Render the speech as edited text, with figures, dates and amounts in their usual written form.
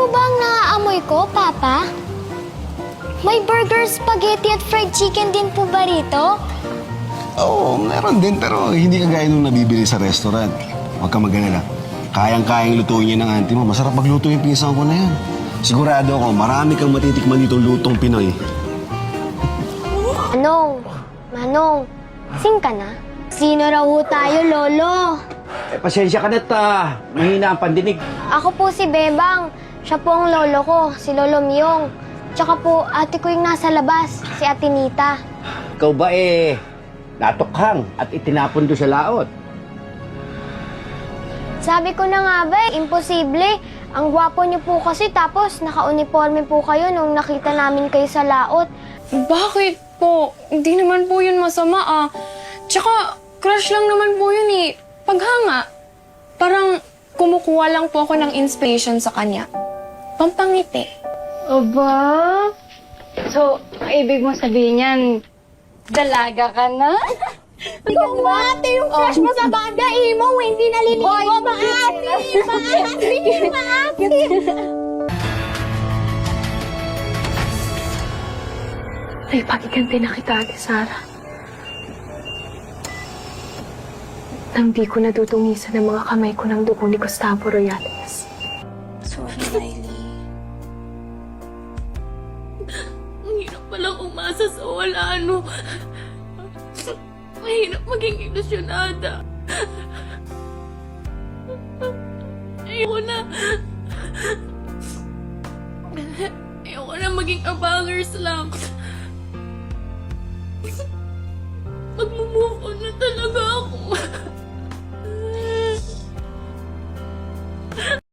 po ba ang naaamoy ko, Papa? May burger, spaghetti at fried chicken din po ba rito? Oo, meron din pero hindi kagaya nung nabibili sa restaurant. Huwag ka mag-alala. Kayang-kayang lutuin niya ng auntie mo. Masarap magluto yung pinsan ko na yan. Sigurado ako, marami kang matitikman dito lutong Pinoy. Manong, sing ka na? Sino raw ho tayo, Lolo? Pasensya ka na't mahina ang pandinig. Ako po si Bebang. Siya po ang lolo ko, si Lolo Myong. Tsaka po, ate ko yung nasa labas, si Ate Nita. Ikaw ba natukhang at itinapon doon sa laot? Sabi ko na nga ba, imposible. Ang gwapo niyo po kasi tapos naka-uniforme po kayo nung nakita namin kayo sa laot. Bakit po? Hindi naman po yun masama Tsaka, crush lang naman po yun Paghanga. Parang kumukuha lang po ako ng inspiration sa kanya. Pampangiti. Aba? So, ang ibig mo sabihin yan, dalaga ka na? Ikaw ba, ate, yung crush mo sa banda, imo, hindi naliligo. Maati. Ay, pagiganti na kita, Ate Sara. Nang di ko natutungisan ng mga kamay ko ng dugo ni Gustavo Royales. Sorry, Riley. Ang hirap palang umasa sa wala, Mahirap maging ilusyonada. Ayoko na maging abangers lang. Mag-move on na talaga ako.